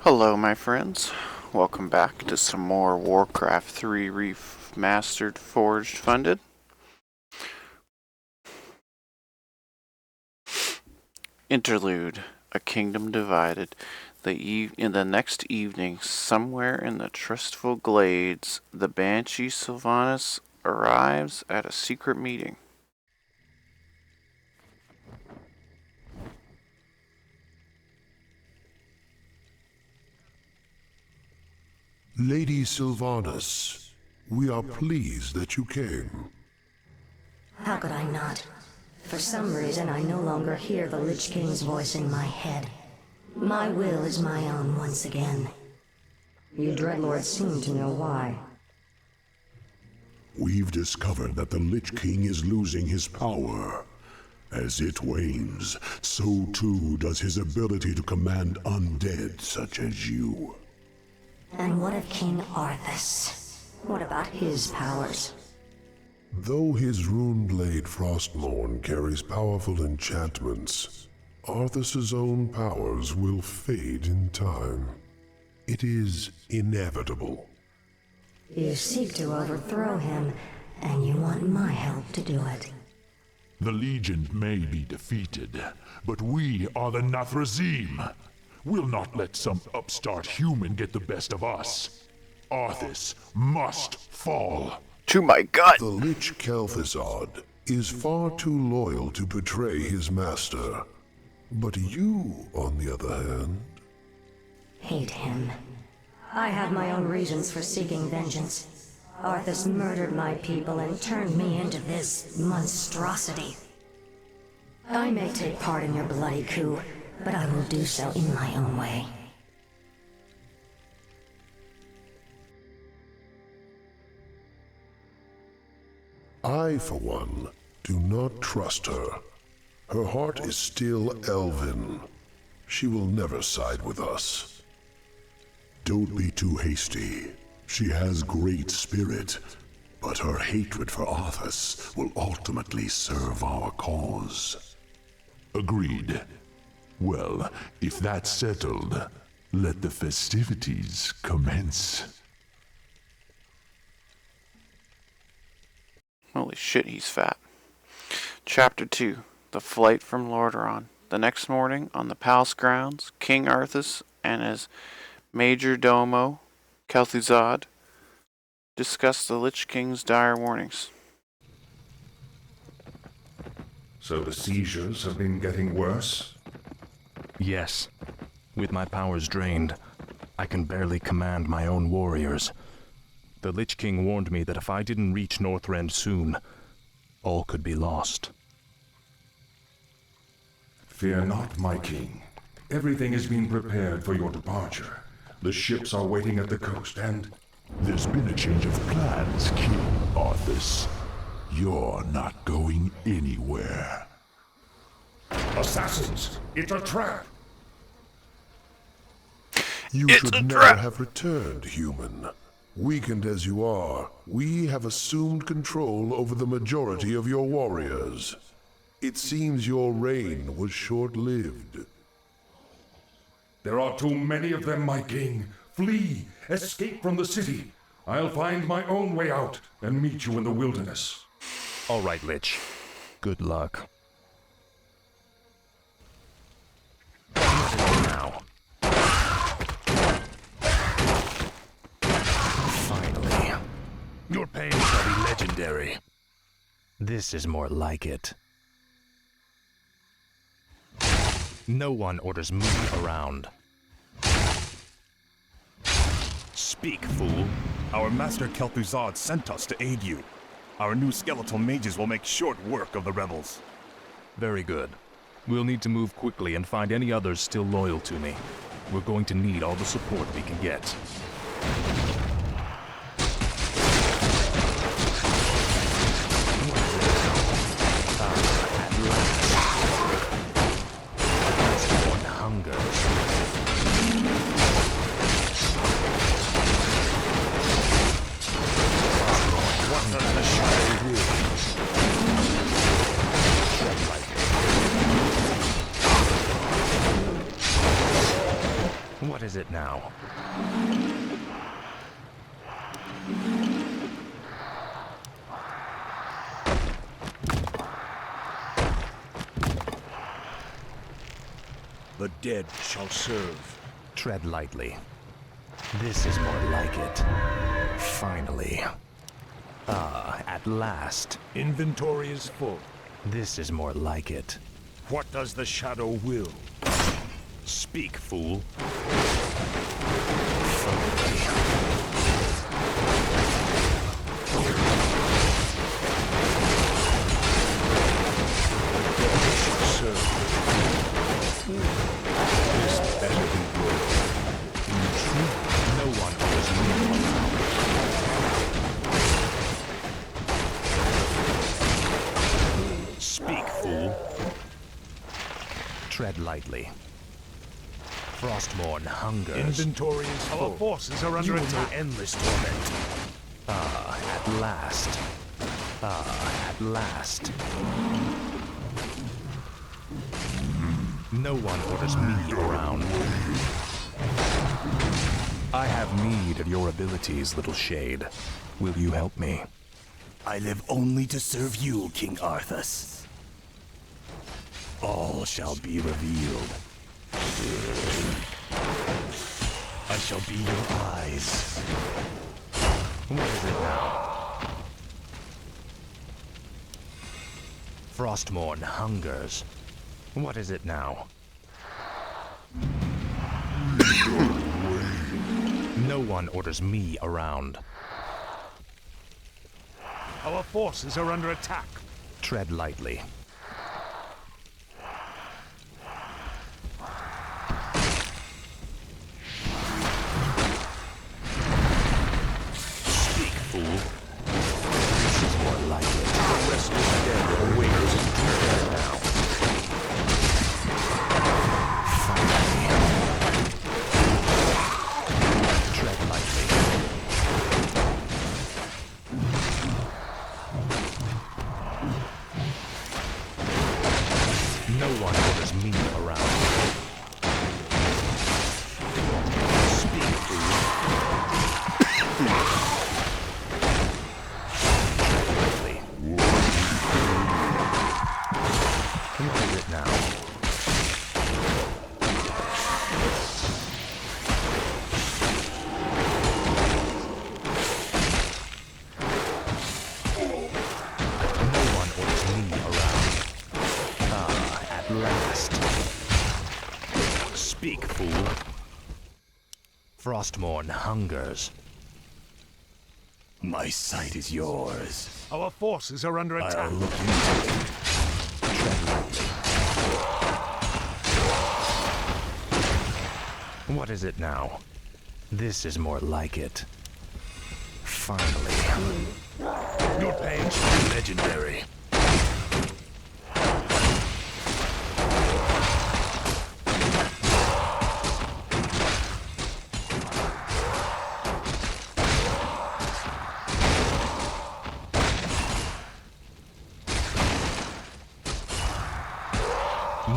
Hello, my friends. Welcome back to some more WarCraft 3 Remastered Forged Funded. Interlude: A Kingdom Divided. In the next evening, somewhere in the trustful glades, the banshee sylvanas arrives at a secret meeting. Lady Sylvanas, we are pleased that you came. How could I not? For some reason, I no longer hear the Lich King's voice in my head. My will is my own once again. You Dreadlords seem to know why. We've discovered that the Lich King is losing his power. As it wanes, so too does his ability to command undead such as you. And what of King Arthas? What about his powers? Though his runeblade Frostmourne carries powerful enchantments, Arthas's own powers will fade in time. It is inevitable. You seek to overthrow him, and you want my help to do it. The Legion may be defeated, but we are the Northrend. We'll not let some upstart human get the best of us. Arthas must fall. To my gut! The Lich kel'thuzad is far too loyal to betray his master. But you, on the other hand... Hate him. I have my own reasons for seeking vengeance. Arthas murdered my people and turned me into this monstrosity. I may take part in your bloody coup, but I will do so in my own way. I, for one, do not trust her. Her heart is still elven. She will never side with us. Don't be too hasty. She has great spirit, but her hatred for Arthas will ultimately serve our cause. Agreed. Well, if that's settled, let the festivities commence. Holy shit, he's fat. Chapter 2: The Flight from Lordaeron. The next morning, on the palace grounds, King Arthas and his major domo, kel'thuzad, discuss the Lich King's dire warnings. So the seizures have been getting worse? Yes. With my powers drained, I can barely command my own warriors. The Lich King warned me that if I didn't reach Northrend soon, all could be lost. Fear not, my king. Everything has been prepared for your departure. The ships are waiting at the coast, and... There's been a change of plans, King Arthas. You're not going anywhere. Assassins! It's a trap! You It's should a never trap. have returned, human. Weakened as you are, we have assumed control over the majority of your warriors. It seems your reign was short-lived. There are too many of them, my king. Flee! Escape from the city! I'll find my own way out and meet you in the wilderness. All right, Lich. Good luck. Now. Finally. Your pain shall be legendary. This is more like it. No one orders me around. Speak, fool. Our master kel'thuzad sent us to aid you. Our new skeletal mages will make short work of the rebels. Very good. We'll need to move quickly and find any others still loyal to me. We're going to need all the support we can get. What is it now? The dead shall serve. Tread lightly. This is more like it. Finally. Ah, at last. Inventory is full. This is more like it. What does the shadow will? Speak, fool. This better be good. In truth, no one owes me around. Speak, fool. Tread lightly. Frostmourne hungers. Inventory is full. Our forces are under attack. Endless torment. Ah, at last. Ah, at last. No one orders me around. I have need of your abilities, little shade. Will you help me? I live only to serve you, King Arthas. All shall be revealed. I shall be your eyes. What is it now? Frostmourne hungers. What is it now? No one orders me around. Our forces are under attack. Tread lightly. Speak, fool. This is more like it. The restless dead awaits in turn now. Tread lightly. No one orders me around. Speak, fool. Tread lightly. What is it now? Speak, fool. Frostmourne hungers. My sight is yours. Our forces are under I'll attack. look into it. Tread lightly. What is it now? This is more like it. Finally. Your pain shall be legendary.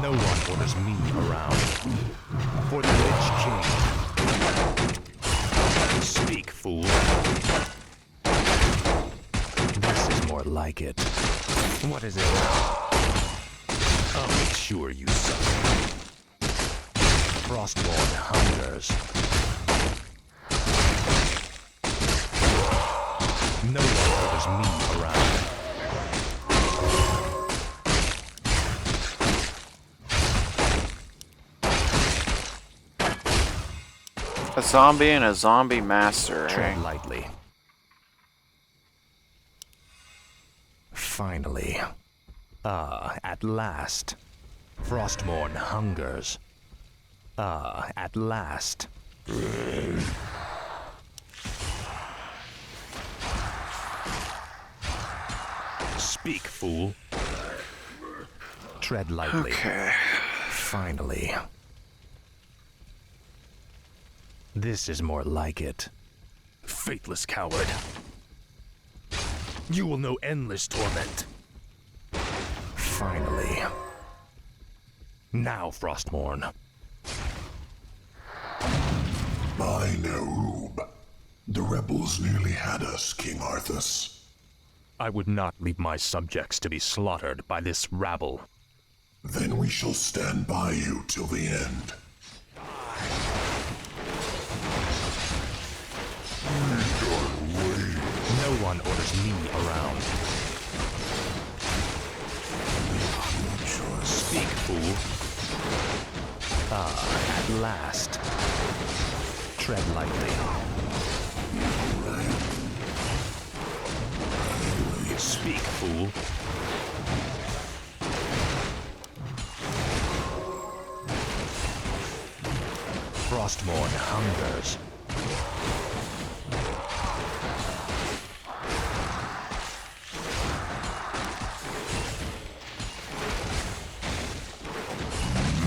No one orders me around. For the Lich King. Speak, fool. This is more like it. What is it now? I'll make sure you suffer. Frostmourne hungers. No one orders me around. A zombie and a zombie master, Tread eh? lightly. Finally. Ah, at last. Frostmourne hungers. Ah, at last. Speak, fool. Tread lightly. Okay. Finally. This is more like it. Faithless coward. You will know endless torment. Finally. Now, Frostmourne. I know. The rebels nearly had us, King Arthas. I would not leave my subjects to be slaughtered by this rabble. Then we shall stand by you till the end. No one orders me around. Speak, fool. At last. Tread lightly. Speak, fool. Frostmourne hungers.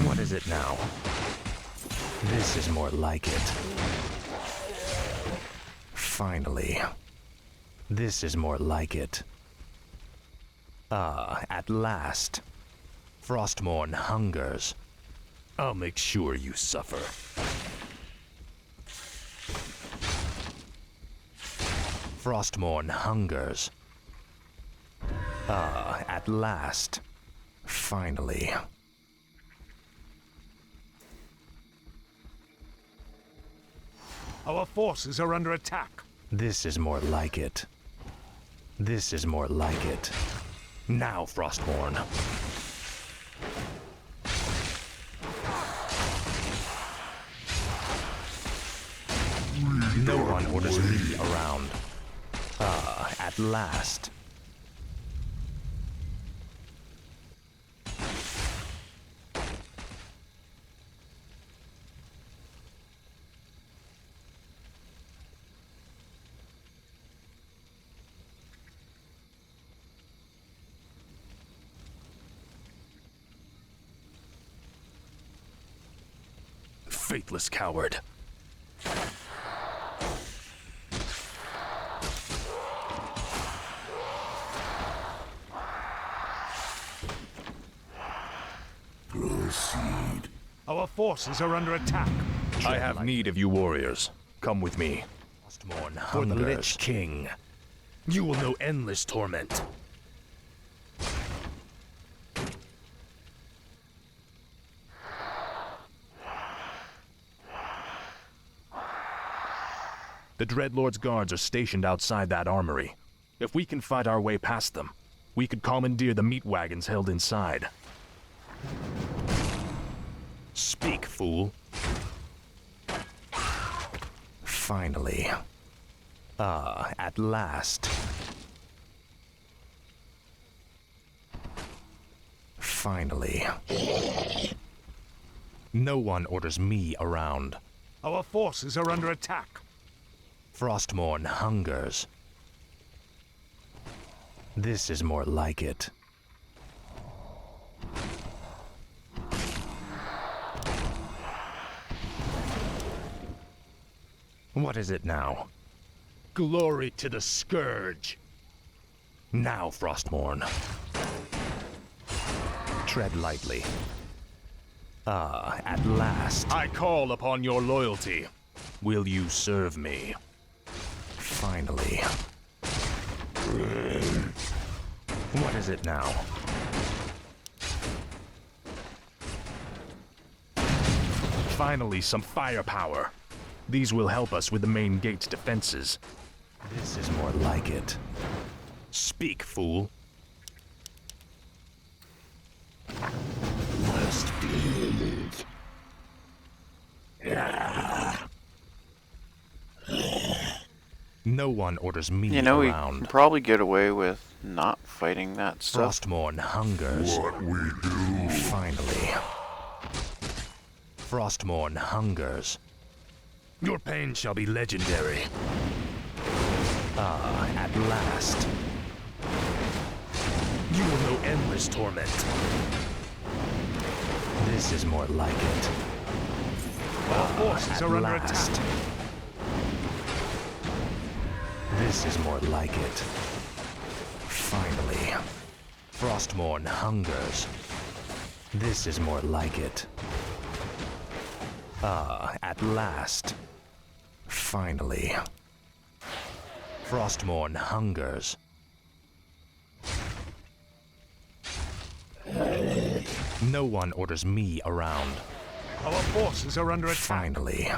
What is it now? This is more like it. Finally. This is more like it. At last. Frostmourne hungers. I'll make sure you suffer. Frostmourne hungers. At last. Finally. Our forces are under attack. This is more like it. This is more like it. Now, Frostmourne. No one orders me around. At last. Faithless coward. Proceed. Our forces are under attack. I have need of you warriors. Come with me. Frostmourne for the Lich King. You will know endless torment. The Dreadlords' guards are stationed outside that armory. If we can fight our way past them, we could commandeer the meat wagons held inside. Speak, fool. Finally. At last. Finally. No one orders me around. Our forces are under attack. Frostmourne hungers. This is more like it. What is it now? Glory to the Scourge! Now, Frostmourne. Tread lightly. At last. I call upon your loyalty. Will you serve me? Finally. What is it now? Finally, some firepower. These will help us with the main gate's defenses. This is more like it. Speak, fool. Must be. No one orders me You know, we around. can probably get away with not fighting that stuff. Frostmourne hungers. What we do. Finally. Frostmourne hungers. Your pain shall be legendary. At last. You will know endless torment. This is more like it. Our forces are under attack. This is more like it. Finally. Frostmourne hungers. This is more like it. At last. Finally. Frostmourne hungers. No one orders me around. Our forces are under attack. Finally.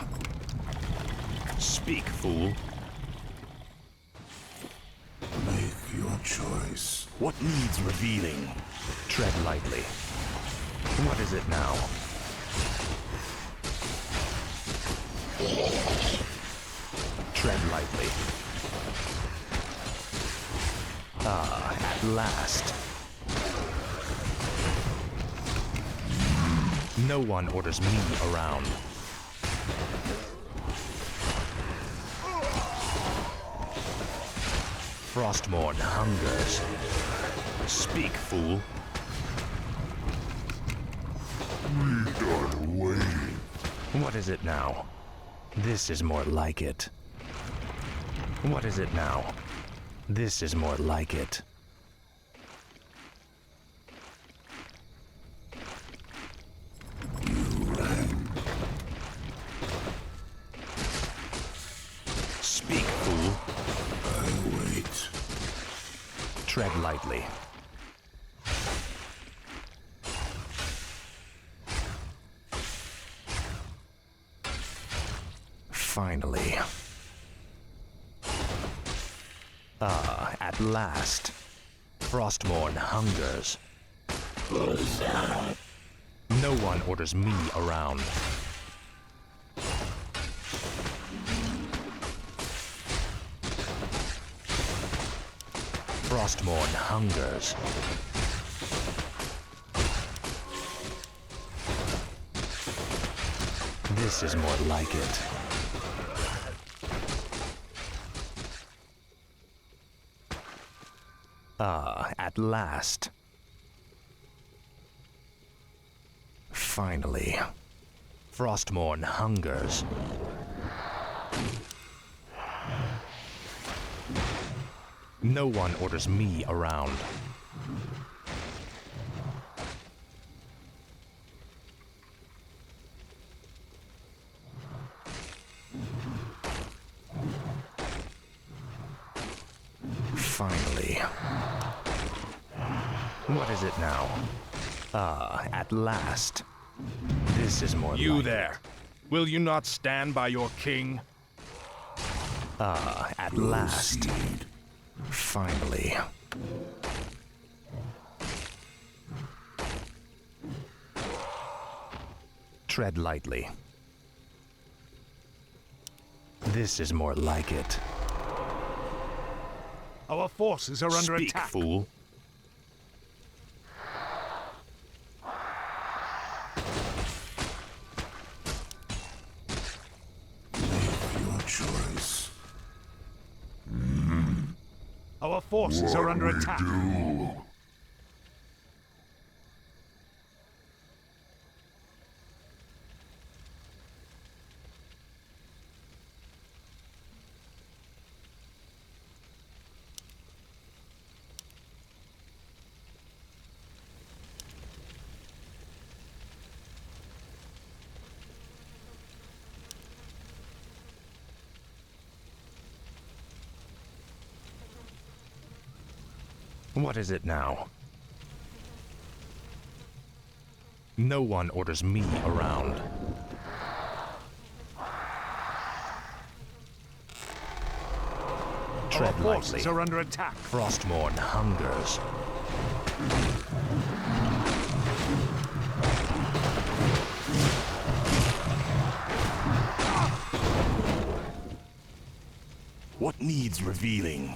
Speak, fool. Make your choice. What needs revealing? Tread lightly. What is it now? Tread lightly. Ah, at last. No one orders me around. Frostmourne hungers. Speak, fool. We done waiting. What is it now? This is more like it. What is it now? This is more like it. Speak, fool. I wait. Tread lightly. Finally. Ah, at last. Frostmourne hungers. No one orders me around. Frostmourne hungers. This is more like it. Ah, at last. Finally. Frostmourne hungers. No one orders me around. Finally. What is it now? Ah, at last. This is more You like there. Will you not stand by your king? Ah, at last. Finally. Tread lightly. This is more like it. Our forces are under Speak, attack. fool. Your choice. Our forces are under attack. Do. What is it now? No one orders me around. Our Tread lightly. forces are under attack. Frostmourne hungers. What needs revealing?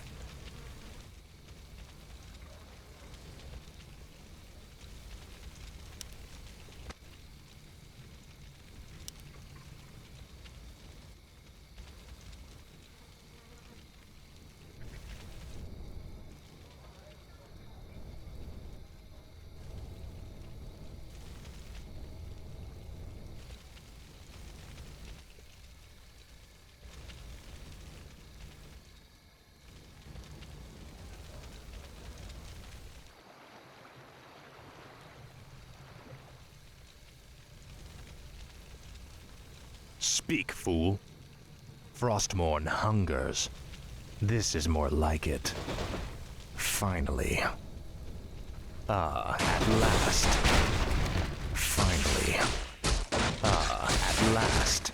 Speak, fool. Frostmourne hungers. This is more like it. Finally. At last. Finally. At last.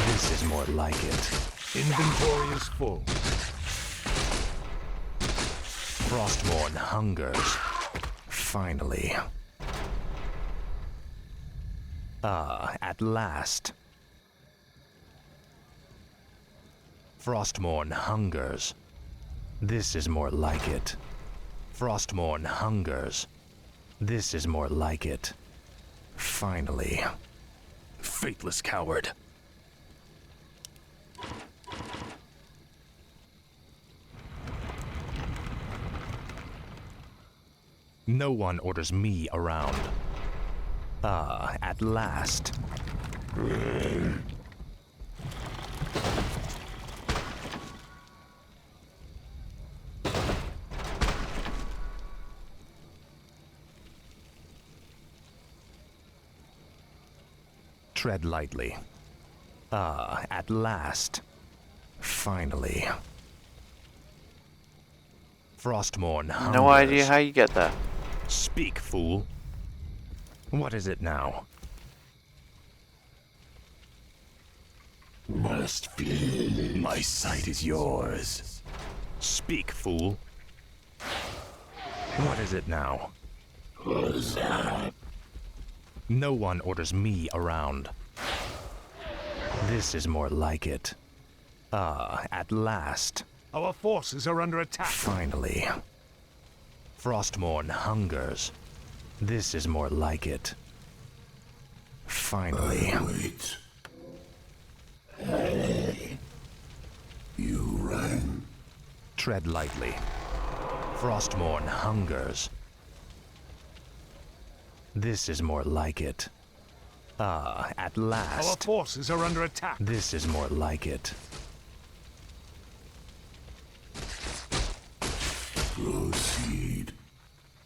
This is more like it. Inventory is full. Frostmourne hungers. Finally. At last. Frostmourne hungers. This is more like it. Frostmourne hungers. This is more like it. Finally. Faithless coward. No one orders me around. At last. Tread lightly. At last. Finally. Frostmourne hungers. No idea how you get that. Speak, fool. What is it now? Must be. My sight is yours. Speak, fool. What is it now? No one orders me around. This is more like it. At last. Our forces are under attack. Finally. Frostmourne hungers. This is more like it. Finally. Wait. You rang. Tread lightly. Frostmourne hungers. This is more like it. At last. Our forces are under attack. This is more like it. Proceed.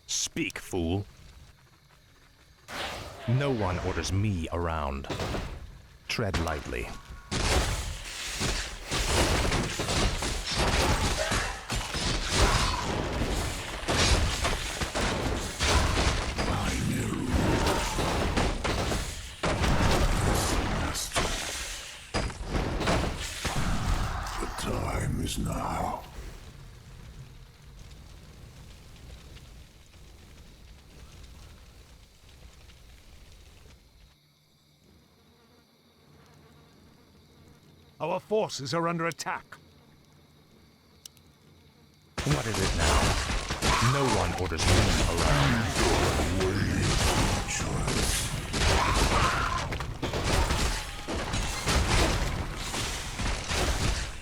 Speak, fool. No one orders me around. Tread lightly. The time is now. Our forces are under attack. What is it now? No one orders me around.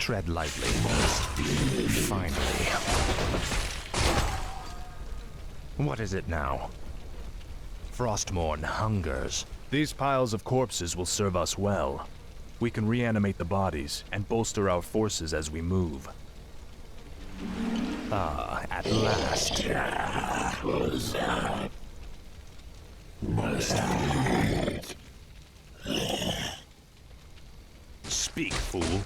Tread lightly. Finally. What is it now? Frostmourne hungers. These piles of corpses will serve us well. We can reanimate the bodies and bolster our forces as we move. At last. Speak, fool.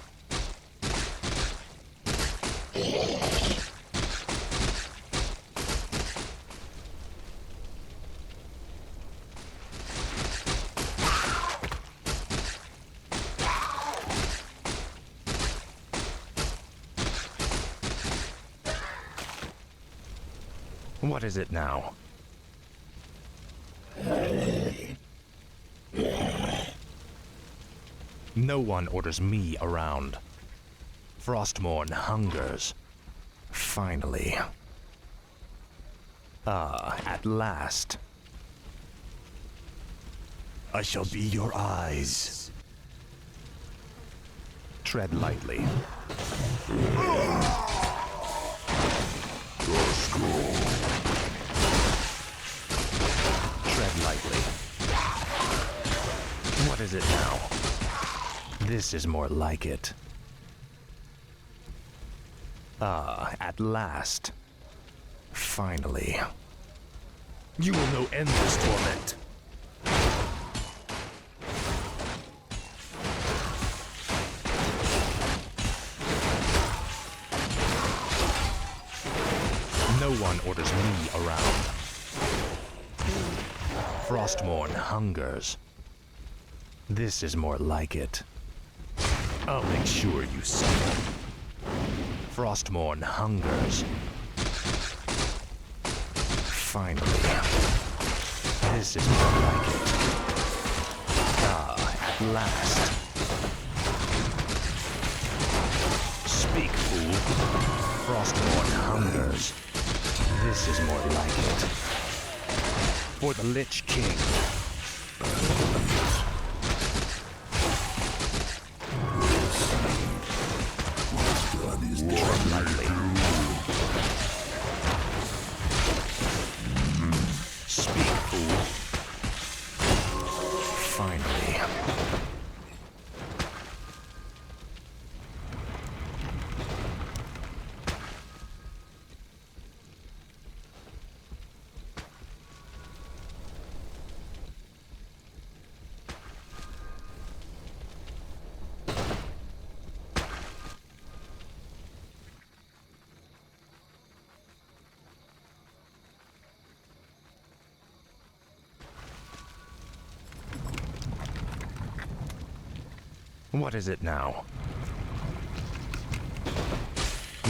What is it now? No one orders me around. Frostmourne hungers. Finally. At last. I shall be your eyes. Tread lightly. Tread lightly. What is it now? This is more like it. At last. Finally. You will know endless torment. one orders me around. Frostmourne hungers. This is more like it. I'll make sure you suffer. Frostmourne hungers. Finally. This is more like it. Ah, at last. Speak, fool. Frostmourne hungers. This is more like it. For the Lich King. Tread lightly. Speak, fool. Finally. What is it now?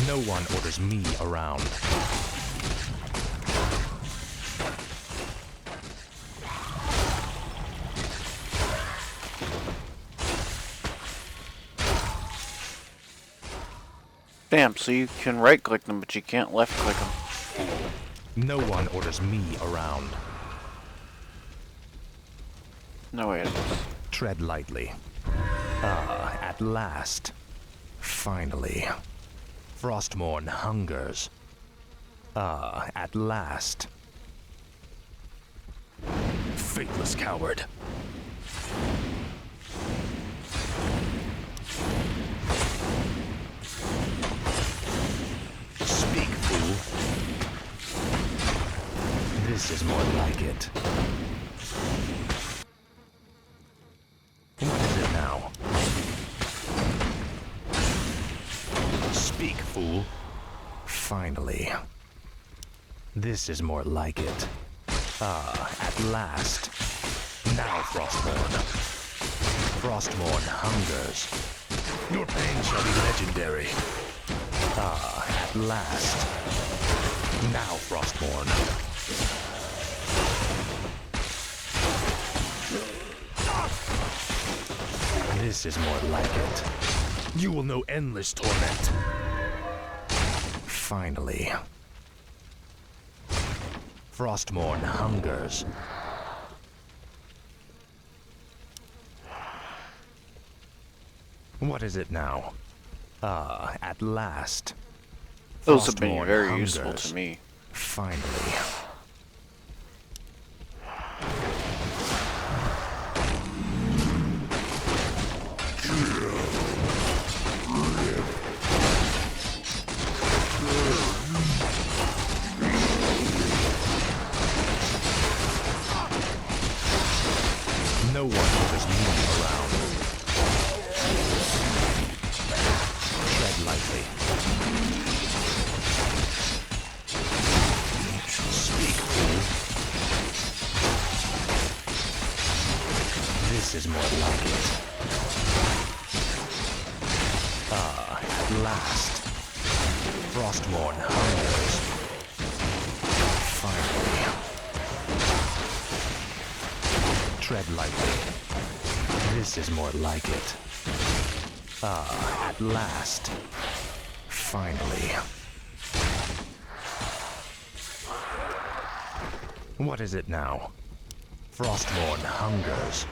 No one orders me around. Damn, so you can right-click them, but you can't left-click them. No one orders me around. No items. Tread lightly. Ah, at last. Finally. Frostmourne hungers. Ah, at last. Faithless coward. Speak, fool. This is more like it. What is it now? Speak, fool. Finally. This is more like it. Ah, at last. Now, Frostmourne. Frostmourne hungers. Your pain shall be legendary. Ah, at last. Now, Frostmourne. This is more like it. You will know endless torment. Finally. Frostmourne hungers. What is it now? Ah, at last. Those have been Frostmourne very hungers. useful to me. Finally. No one orders me around. Tread lightly. Speak, fool. This is more like it. Ah, at last. Frostmourne hungers. Finally. Tread lightly. This is more like it. Ah, at last. Finally. What is it now? Frostmourne hungers.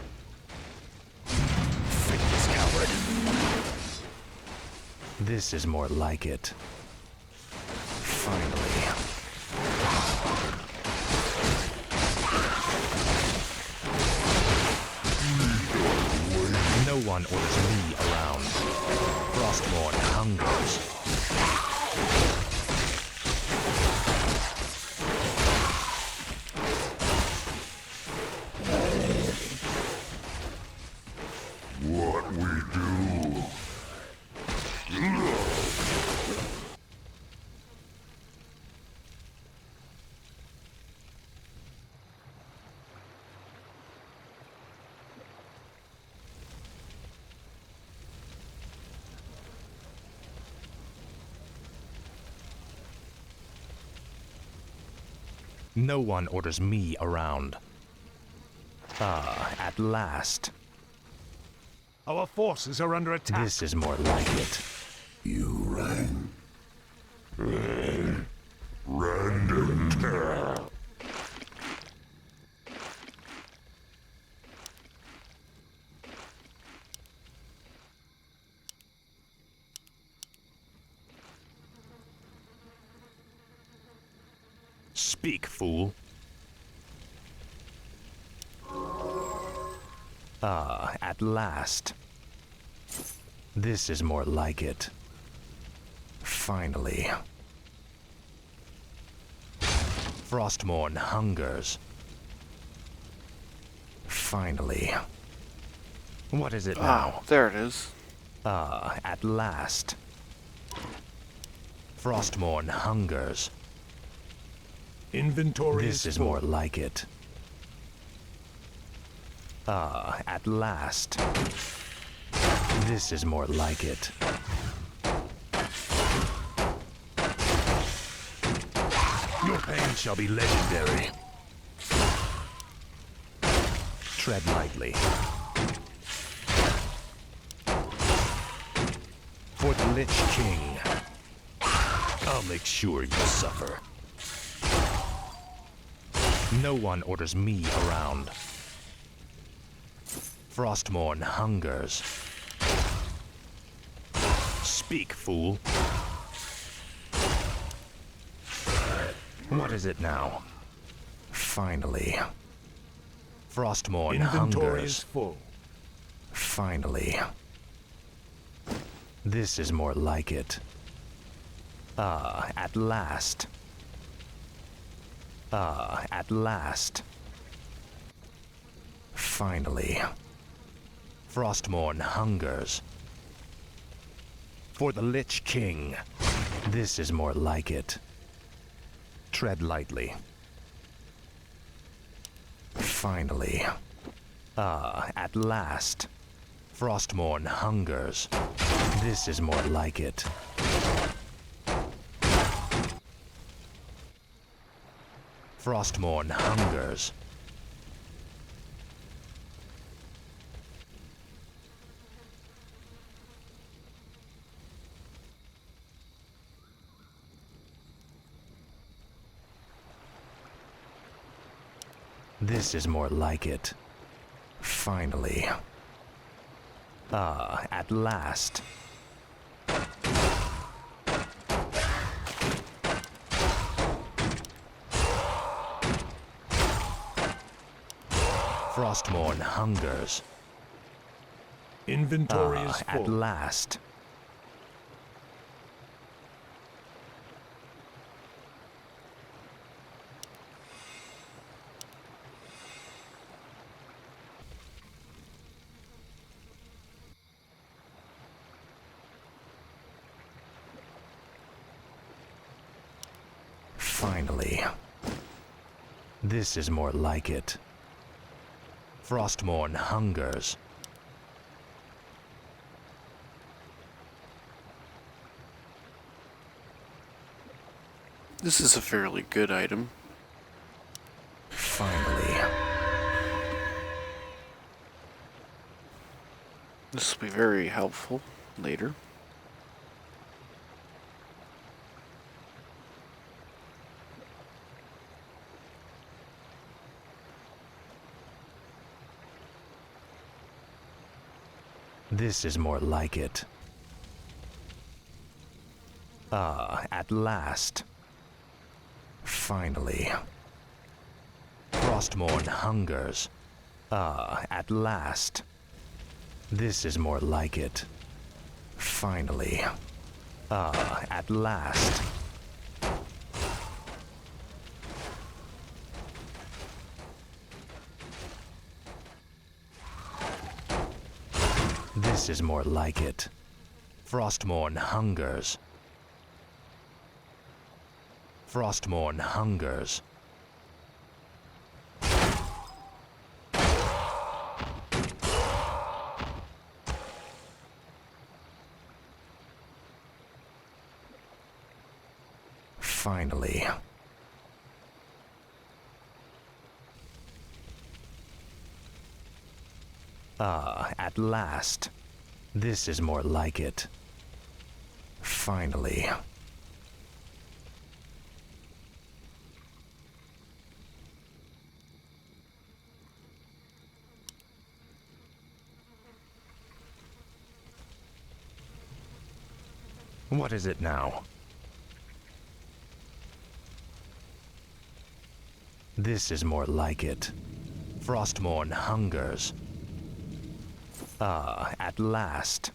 Faithless coward. This is more like it. Finally. No one orders me around. Frostmourne hungers. What we do? No one orders me around. Ah, at last. Our forces are under attack. This is more like it. You ran. Random terror. Speak, fool. Ah, at last. This is more like it. Finally. Frostmourne hungers. Finally. What is it now? Oh, there it is. Ah, at last. Frostmourne hungers. Inventory This is more like it. Ah, at last. This is more like it. Your pain shall be legendary. Tread lightly. For the Lich King. I'll make sure you suffer. No one orders me around. Frostmourne hungers. Speak, fool. What is it now? Finally. Frostmourne Inventory hungers. is full. Finally. This is more like it. Ah, at last. Ah, at last. Finally. Frostmourne hungers. For the Lich King. This is more like it. Tread lightly. Finally. Ah, at last. Frostmourne hungers. This is more like it. Frostmourne hungers. This is more like it. Finally. Ah, at last. Frostmourne hungers. Inventory is full. At last. Finally. This is more like it. Frostmourne hungers. This is a fairly good item. Finally. This will be very helpful later. This is more like it. Ah, at last. Finally. Frostmourne hungers. Ah, at last. This is more like it. Finally. Ah, at last. This is more like it. Frostmourne hungers. Frostmourne hungers. Finally. Ah, at last. This is more like it. Finally. What is it now? This is more like it. Frostmourne hungers. Ah, at last.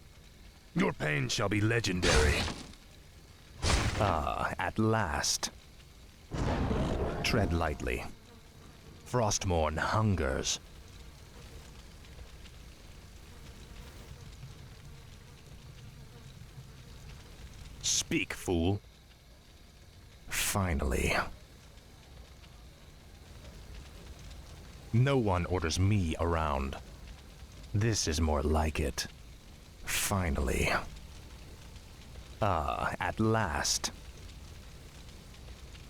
Your pain shall be legendary. Ah, at last. Tread lightly. Frostmourne hungers. Speak, fool. Finally. No one orders me around. This is more like it. Finally. Ah, at last.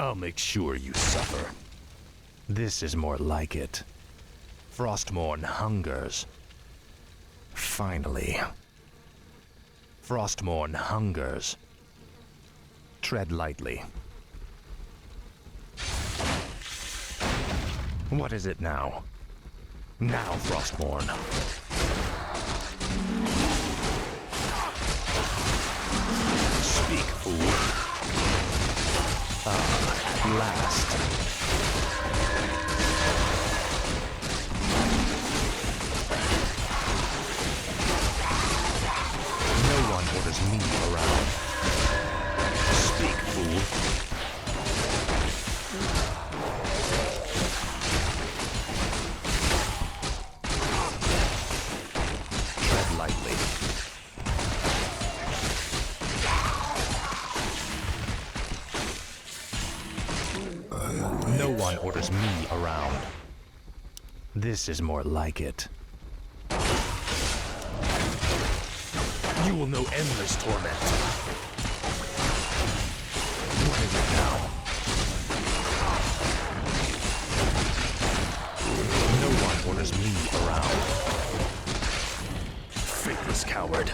I'll make sure you suffer. This is more like it. Frostmourne hungers. Finally. Frostmourne hungers. Tread lightly. What is it now? Now, Frostmourne. Speak, fool. Ah, at last. No one orders me around. Speak, fool. Tread lightly. No one orders me around. This is more like it. You will know endless torment. What is it now? No one orders me around. Faithless coward.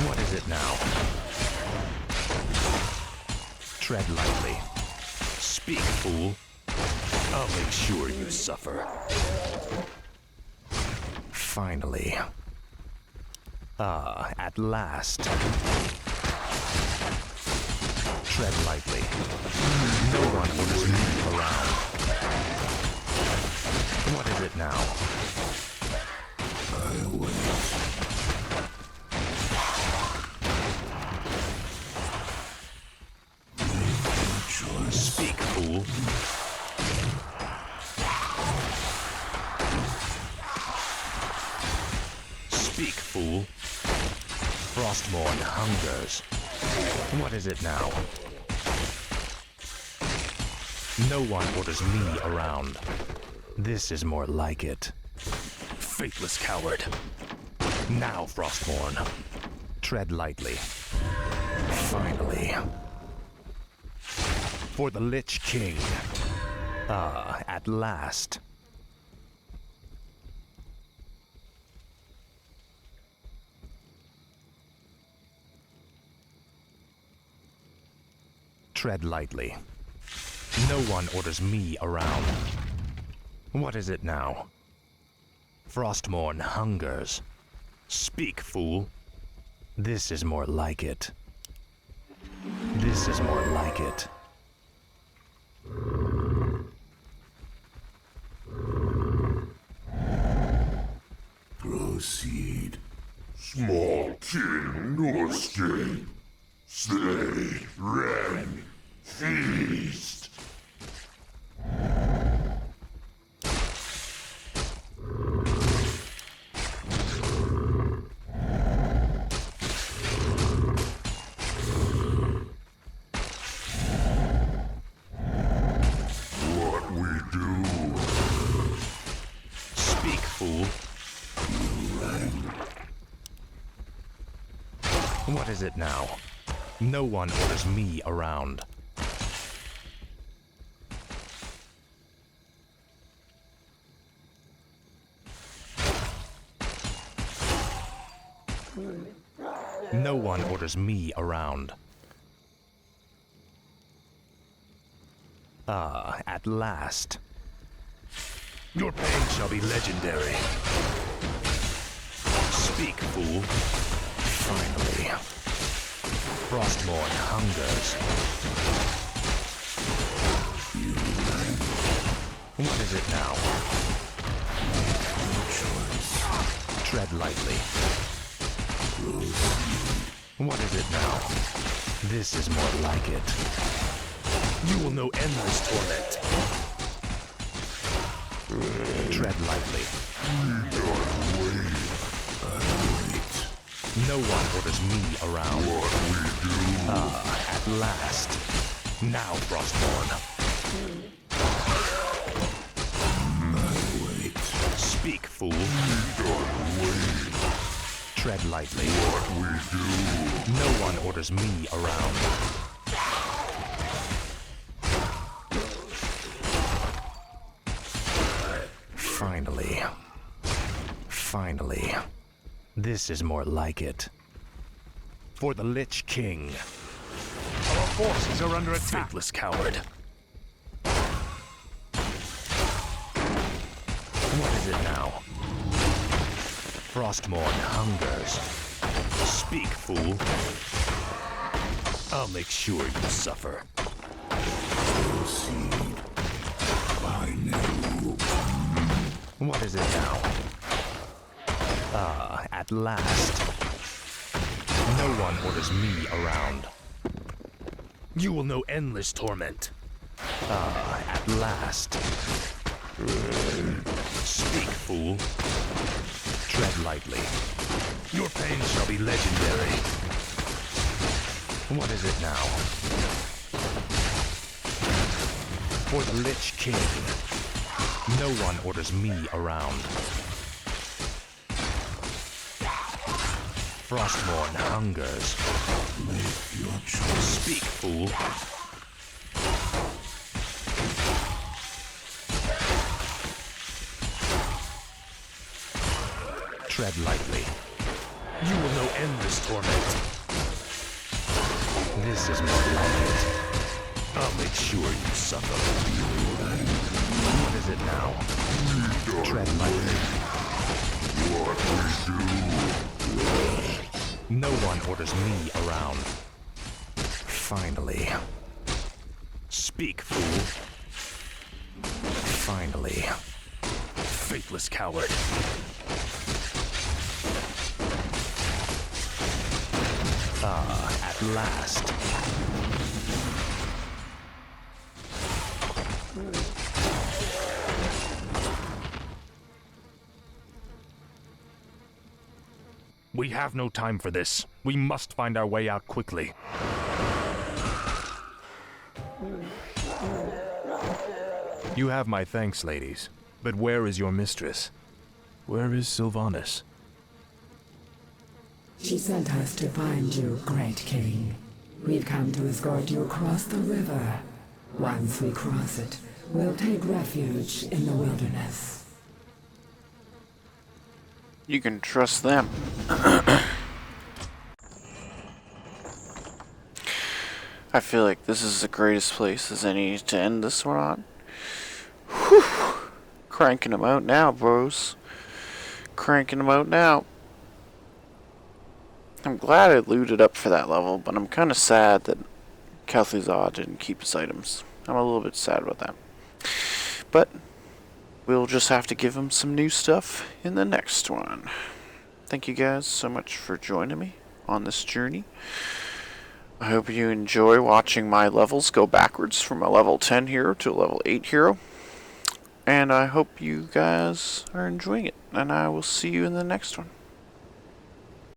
What is it now? Tread lightly. Speak, fool. I'll make sure you suffer. Finally. Ah, at last. Tread lightly. No one orders me around. What is it now? I'll wait. Speak, fool. Speak, fool. Frostmourne hungers. What is it now? No one orders me around. This is more like it. Faithless coward. Now, Frostmourne. Tread lightly. Finally. For the Lich King. Ah, at last. Tread lightly. No one orders me around. What is it now? Frostmourne hungers. Speak, fool. This is more like it. This is more like it. Proceed. Small king Northrend. Slay, rend, feast. What we do? Speak, fool. What is it now? No one orders me around. No one orders me around. Ah, at last. Your pain shall be legendary. Speak, fool. Finally. Frostmourne hungers. What is it now? Tread lightly. What is it now? This is more like it. You will know endless torment. Tread lightly. No one orders me around. Ah, at last. Now, Frostmourne. Speak, fool. Tread lightly. No one orders me around. Finally. Finally. This is more like it. For the Lich King. Our forces are under attack. Faithless coward. What is it now? Frostmourne hungers. Speak, fool. I'll make sure you suffer. Proceed. I know. What is it now? Ah, at last. No one orders me around. You will know endless torment. Ah, at last. Speak, fool. Tread lightly. Your pain shall be legendary. What is it now? For the Lich King. No one orders me around. Frostmourne hungers. Make your choice. Speak, fool. Tread lightly. You will know endless torment. This is more like it. I'll make sure you suffer. What is it now? Tread lightly. What we do. No one orders me around. Finally. Speak, fool. Finally. Faithless coward. Ah, at last. We have no time for this. We must find our way out quickly. You have my thanks, ladies. But where is your mistress? Where is Sylvanas? She sent us to find you, Great King. We've come to escort you across the river. Once we cross it, we'll take refuge in the wilderness. You can trust them. I feel like this is the greatest place as any to end this one on. Whew. Cranking them out now, bros. Cranking them out now. I'm glad I looted up for that level, but I'm kind of sad that kel'thuzad didn't keep his items. I'm a little bit sad about that. But we'll just have to give him some new stuff in the next one. Thank you guys so much for joining me on this journey. I hope you enjoy watching my levels go backwards from a level 10 hero to a level 8 hero. And I hope you guys are enjoying it. And I will see you in the next one.